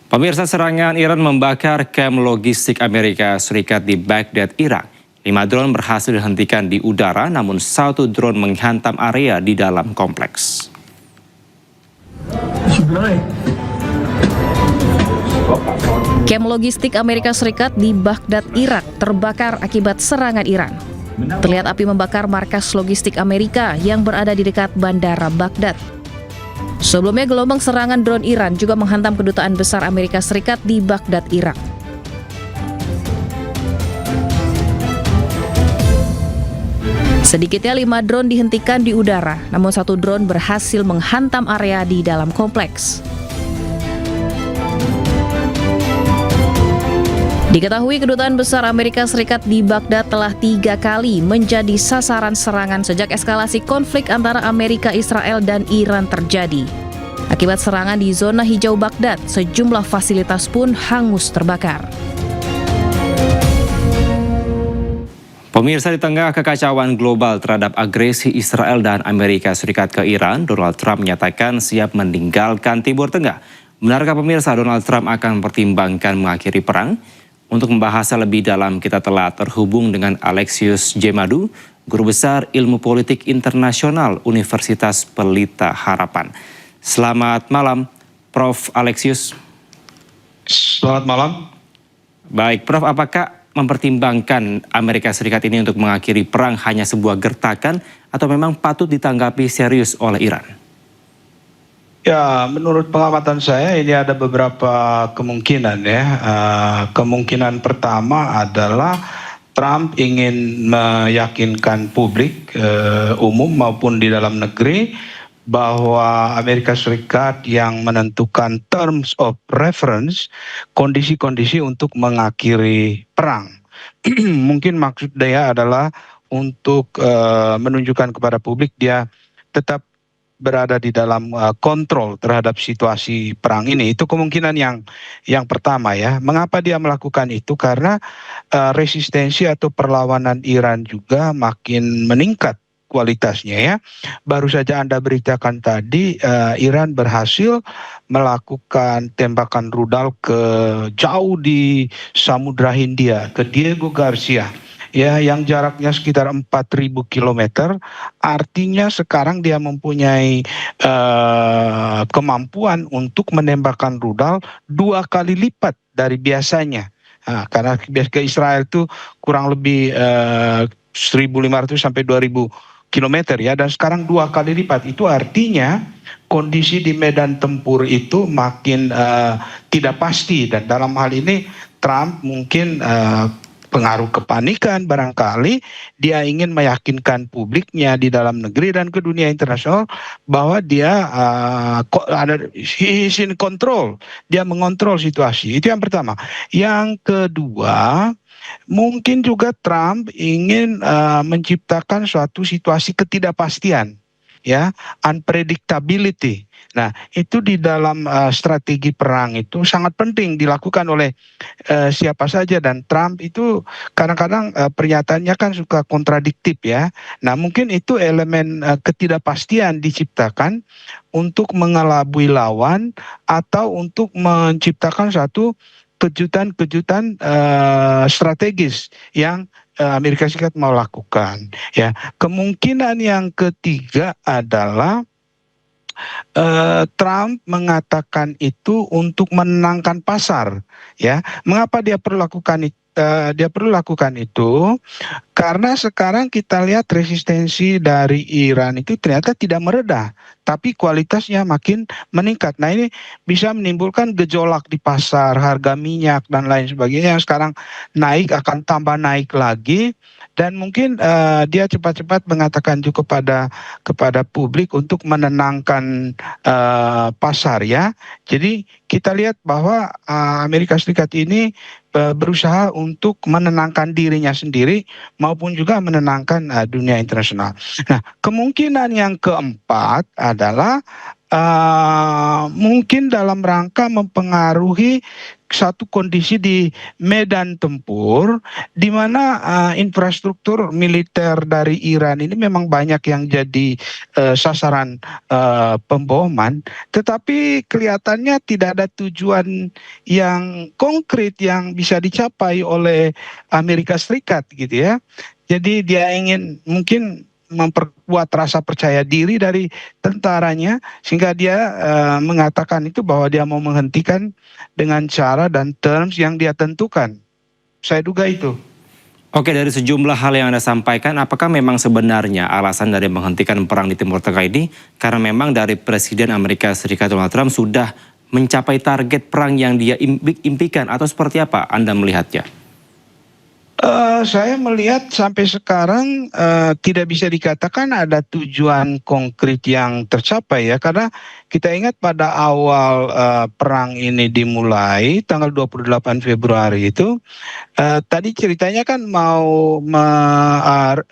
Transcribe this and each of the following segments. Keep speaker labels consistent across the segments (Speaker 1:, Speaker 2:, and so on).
Speaker 1: Pemirsa, serangan Iran membakar kamp logistik Amerika Serikat di Baghdad, Irak. 5 drone berhasil dihentikan di udara, namun 1 drone menghantam area di dalam kompleks.
Speaker 2: Kamp logistik Amerika Serikat di Baghdad, Irak terbakar akibat serangan Iran. Terlihat api membakar markas logistik Amerika yang berada di dekat bandara Baghdad. Sebelumnya, gelombang serangan drone Iran juga menghantam kedutaan besar Amerika Serikat di Baghdad, Irak. Sedikitnya 5 drone dihentikan di udara, namun 1 drone berhasil menghantam area di dalam kompleks. Diketahui kedutaan besar Amerika Serikat di Baghdad telah 3 kali menjadi sasaran serangan sejak eskalasi konflik antara Amerika, Israel, dan Iran terjadi. Akibat serangan di zona hijau Baghdad, sejumlah fasilitas pun hangus terbakar.
Speaker 1: Pemirsa, di tengah kekacauan global terhadap agresi Israel dan Amerika Serikat ke Iran, Donald Trump menyatakan siap meninggalkan Timur Tengah. Benarkah pemirsa Donald Trump akan mempertimbangkan mengakhiri perang? Untuk membahasnya lebih dalam, kita telah terhubung dengan Alexius Jemadu, Guru Besar Ilmu Politik Internasional Universitas Pelita Harapan. Selamat malam, Prof. Alexius.
Speaker 3: Selamat malam.
Speaker 1: Baik, Prof, apakah mempertimbangkan Amerika Serikat ini untuk mengakhiri perang hanya sebuah gertakan atau memang patut ditanggapi serius oleh Iran?
Speaker 3: Ya, menurut pengamatan saya ini ada beberapa kemungkinan ya. Kemungkinan pertama adalah Trump ingin meyakinkan publik umum maupun di dalam negeri bahwa Amerika Serikat yang menentukan terms of reference, kondisi-kondisi untuk mengakhiri perang. Mungkin maksud dia adalah untuk menunjukkan kepada publik dia tetap berada di dalam kontrol terhadap situasi perang ini. Itu kemungkinan yang pertama ya. Mengapa dia melakukan itu? Karena resistensi atau perlawanan Iran juga makin meningkat kualitasnya ya. Baru saja Anda beritakan tadi, Iran berhasil melakukan tembakan rudal ke jauh di Samudra Hindia, ke Diego Garcia. Ya, yang jaraknya sekitar 4.000 kilometer, artinya sekarang dia mempunyai kemampuan untuk menembakkan rudal 2 kali lipat dari biasanya. Karena ke Israel itu kurang lebih 1.500 sampai 2.000 kilometer ya, dan sekarang 2 kali lipat. Itu artinya kondisi di medan tempur itu makin tidak pasti, dan dalam hal ini Trump mungkin pengaruh kepanikan barangkali, dia ingin meyakinkan publiknya di dalam negeri dan ke dunia internasional bahwa dia he's in control, dia mengontrol situasi. Itu yang pertama. Yang kedua, mungkin juga Trump ingin menciptakan suatu situasi ketidakpastian, ya, unpredictability. Nah, itu di dalam strategi perang itu sangat penting dilakukan oleh siapa saja, dan Trump itu kadang-kadang pernyataannya kan suka kontradiktif ya. Nah, mungkin itu elemen ketidakpastian diciptakan untuk mengelabui lawan atau untuk menciptakan satu kejutan-kejutan strategis yang Amerika Serikat mau lakukan ya. Kemungkinan yang ketiga adalah Trump mengatakan itu untuk menenangkan pasar ya. Mengapa dia perlu lakukan itu? Dia perlu lakukan itu karena sekarang kita lihat resistensi dari Iran itu ternyata tidak mereda, tapi kualitasnya makin meningkat. Nah, ini bisa menimbulkan gejolak di pasar, harga minyak dan lain sebagainya yang sekarang naik akan tambah naik lagi, dan mungkin dia cepat-cepat mengatakan juga kepada publik untuk menenangkan pasar ya. Jadi kita lihat bahwa Amerika Serikat ini berusaha untuk menenangkan dirinya sendiri maupun juga menenangkan dunia internasional. Nah, kemungkinan yang keempat adalah mungkin dalam rangka mempengaruhi satu kondisi di medan tempur di mana infrastruktur militer dari Iran ini memang banyak yang jadi sasaran pemboman, tetapi kelihatannya tidak ada tujuan yang konkret yang bisa dicapai oleh Amerika Serikat gitu ya. Jadi dia ingin mungkin memperkuat rasa percaya diri dari tentaranya sehingga dia mengatakan itu bahwa dia mau menghentikan dengan cara dan terms yang dia tentukan. Saya duga itu.
Speaker 1: Oke, dari sejumlah hal yang Anda sampaikan, apakah memang sebenarnya alasan dari menghentikan perang di Timur Tengah ini karena memang dari Presiden Amerika Serikat Donald Trump sudah mencapai target perang yang dia impikan atau seperti apa Anda melihatnya?
Speaker 3: Saya melihat sampai sekarang tidak bisa dikatakan ada tujuan konkret yang tercapai ya, karena kita ingat pada awal perang ini dimulai tanggal 28 Februari itu tadi ceritanya kan mau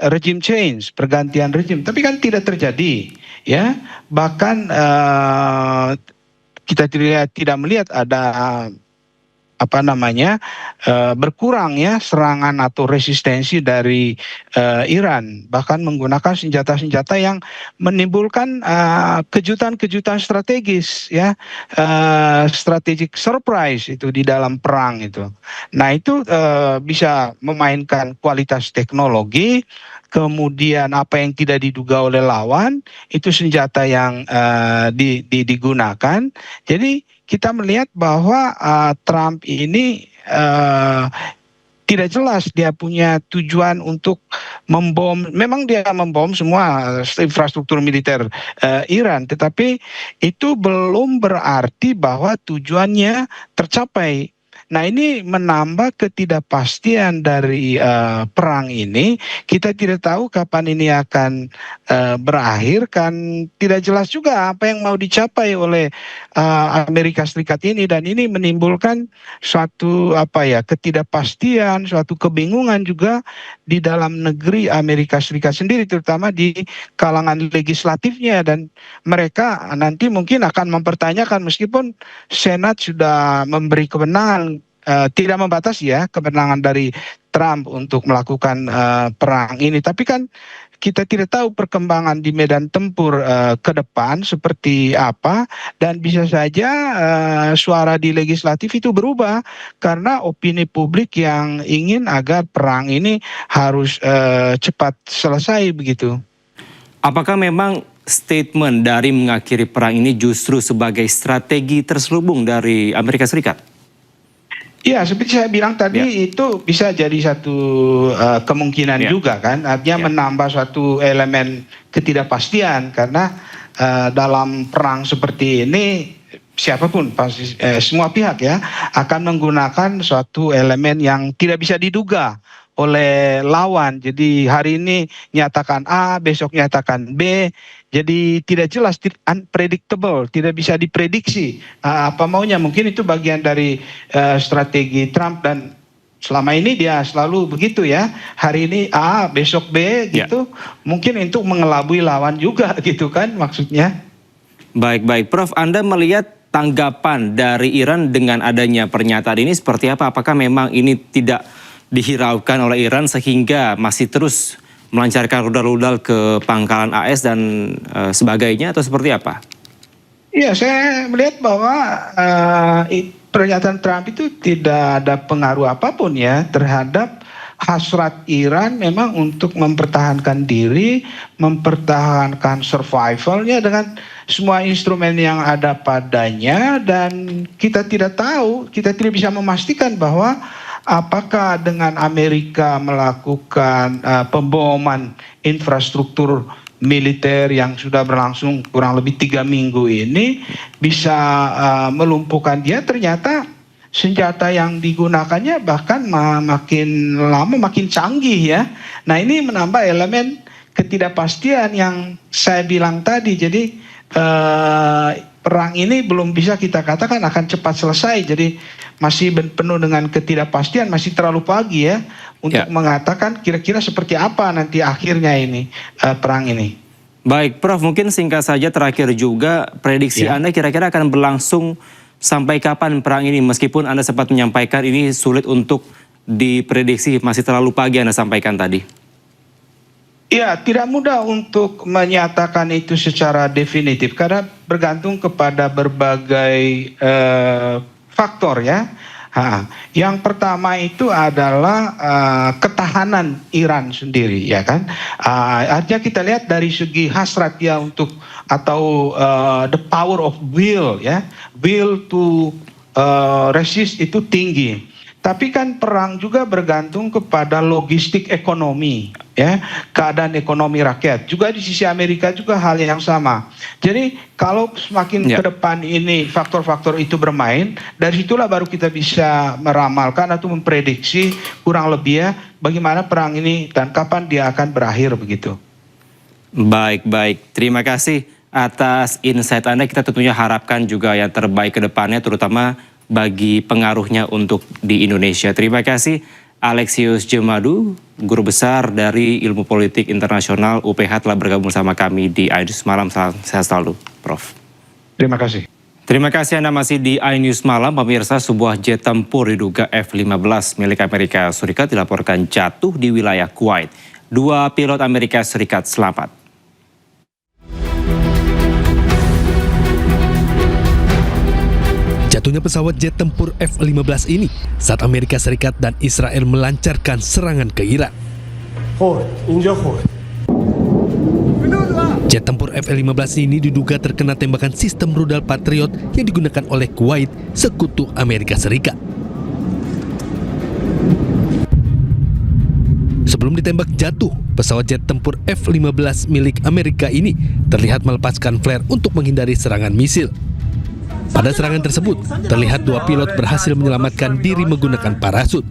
Speaker 3: regime change, pergantian regime, tapi kan tidak terjadi ya, bahkan kita tidak melihat ada berkurang ya serangan atau resistensi dari Iran, bahkan menggunakan senjata-senjata yang menimbulkan kejutan-kejutan strategis ya, strategic surprise itu di dalam perang itu. Nah itu bisa memainkan kualitas teknologi, kemudian apa yang tidak diduga oleh lawan itu senjata yang digunakan. Jadi kita melihat bahwa Trump ini tidak jelas dia punya tujuan untuk membom. Memang dia membom semua infrastruktur militer Iran, tetapi itu belum berarti bahwa tujuannya tercapai. Nah ini menambah ketidakpastian dari perang ini. Kita tidak tahu kapan ini akan berakhir, kan tidak jelas juga apa yang mau dicapai oleh Amerika Serikat ini, dan ini menimbulkan suatu ketidakpastian, suatu kebingungan juga di dalam negeri Amerika Serikat sendiri, terutama di kalangan legislatifnya, dan mereka nanti mungkin akan mempertanyakan meskipun Senat sudah memberi kewenangan, tidak membatasi ya kewenangan dari Trump untuk melakukan perang ini, tapi kan kita tidak tahu perkembangan di medan tempur ke depan seperti apa, dan bisa saja suara di legislatif itu berubah karena opini publik yang ingin agar perang ini harus cepat selesai begitu.
Speaker 1: Apakah memang statement dari mengakhiri perang ini justru sebagai strategi terselubung dari Amerika Serikat?
Speaker 3: Ya, seperti saya bilang tadi itu bisa jadi satu kemungkinan juga kan, artinya menambah suatu elemen ketidakpastian karena dalam perang seperti ini siapapun pasti semua pihak ya akan menggunakan suatu elemen yang tidak bisa diduga oleh lawan. Jadi hari ini nyatakan A, besok nyatakan B. Jadi tidak jelas, unpredictable, tidak bisa diprediksi apa maunya. Mungkin itu bagian dari strategi Trump, dan selama ini dia selalu begitu ya. Hari ini A, besok B gitu. Mungkin untuk mengelabui lawan juga gitu kan maksudnya.
Speaker 1: Baik, Prof. Anda melihat tanggapan dari Iran dengan adanya pernyataan ini seperti apa? Apakah memang ini tidak dihiraukan oleh Iran sehingga masih terus melancarkan rudal-rudal ke pangkalan AS dan sebagainya, atau seperti apa?
Speaker 3: Iya, saya melihat bahwa pernyataan Trump itu tidak ada pengaruh apapun ya terhadap hasrat Iran memang untuk mempertahankan diri, mempertahankan survivalnya dengan semua instrumen yang ada padanya, dan kita tidak tahu, kita tidak bisa memastikan bahwa apakah dengan Amerika melakukan pemboman infrastruktur militer yang sudah berlangsung kurang lebih 3 minggu ini bisa melumpuhkan dia. Ternyata senjata yang digunakannya bahkan makin lama makin canggih ya. Nah ini menambah elemen ketidakpastian yang saya bilang tadi. Jadi perang ini belum bisa kita katakan akan cepat selesai. Jadi masih penuh dengan ketidakpastian, masih terlalu pagi ya untuk mengatakan kira-kira seperti apa nanti akhirnya ini perang ini.
Speaker 1: Baik, Prof, mungkin singkat saja terakhir juga, prediksi Anda kira-kira akan berlangsung sampai kapan perang ini? Meskipun Anda sempat menyampaikan ini sulit untuk diprediksi, masih terlalu pagi Anda sampaikan tadi.
Speaker 3: Ya, tidak mudah untuk menyatakan itu secara definitif karena bergantung kepada berbagai faktor ya. Yang pertama itu adalah ketahanan Iran sendiri, ya kan? Artinya kita lihat dari segi hasrat ya untuk atau the power of will ya, will to resist itu tinggi. Tapi kan perang juga bergantung kepada logistik ekonomi, ya, keadaan ekonomi rakyat. Juga di sisi Amerika juga hal yang sama. Jadi kalau semakin ke depan ini faktor-faktor itu bermain, dari situlah baru kita bisa meramalkan atau memprediksi kurang lebih ya bagaimana perang ini dan kapan dia akan berakhir begitu.
Speaker 1: Baik. Terima kasih atas insight Anda. Kita tentunya harapkan juga yang terbaik ke depannya, terutama bagi pengaruhnya untuk di Indonesia. Terima kasih Alexius Jemadu, Guru Besar dari Ilmu Politik Internasional UPH telah bergabung sama kami di iNews Malam. Sehat selalu, Prof.
Speaker 3: Terima kasih.
Speaker 1: Terima kasih Anda masih di iNews Malam. Pemirsa, sebuah jet tempur diduga F-15 milik Amerika Serikat dilaporkan jatuh di wilayah Kuwait. 2 pilot Amerika Serikat selamat.
Speaker 4: Jatuhnya pesawat jet tempur F-15 ini saat Amerika Serikat dan Israel melancarkan serangan ke Iran. Jet tempur F-15 ini diduga terkena tembakan sistem rudal Patriot yang digunakan oleh Kuwait, sekutu Amerika Serikat. Sebelum ditembak jatuh, pesawat jet tempur F-15 milik Amerika ini terlihat melepaskan flare untuk menghindari serangan misil. Pada serangan tersebut, terlihat 2 pilot berhasil menyelamatkan diri menggunakan parasut.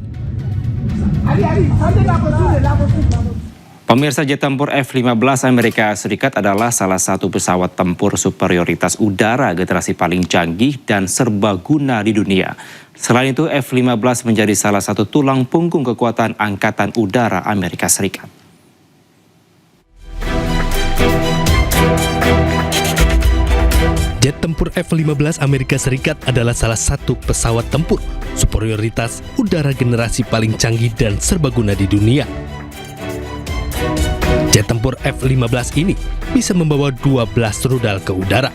Speaker 1: Pemirsa, jet tempur F-15 Amerika Serikat adalah salah satu pesawat tempur superioritas udara generasi paling canggih dan serbaguna di dunia. Selain itu, F-15 menjadi salah satu tulang punggung kekuatan Angkatan Udara Amerika Serikat.
Speaker 4: Jet tempur F-15 Amerika Serikat adalah salah satu pesawat tempur superioritas udara generasi paling canggih dan serbaguna di dunia. Jet tempur F-15 ini bisa membawa 12 rudal ke udara.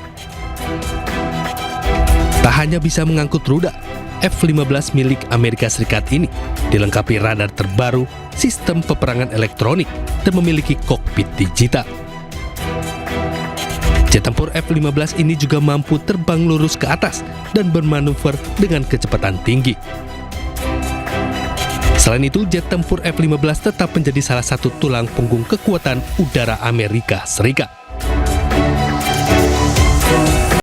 Speaker 4: Tak hanya bisa mengangkut rudal, F-15 milik Amerika Serikat ini dilengkapi radar terbaru, sistem peperangan elektronik, dan memiliki kokpit digital. Jet tempur F-15 ini juga mampu terbang lurus ke atas dan bermanuver dengan kecepatan tinggi. Selain itu, jet tempur F-15 tetap menjadi salah satu tulang punggung kekuatan udara Amerika Serikat.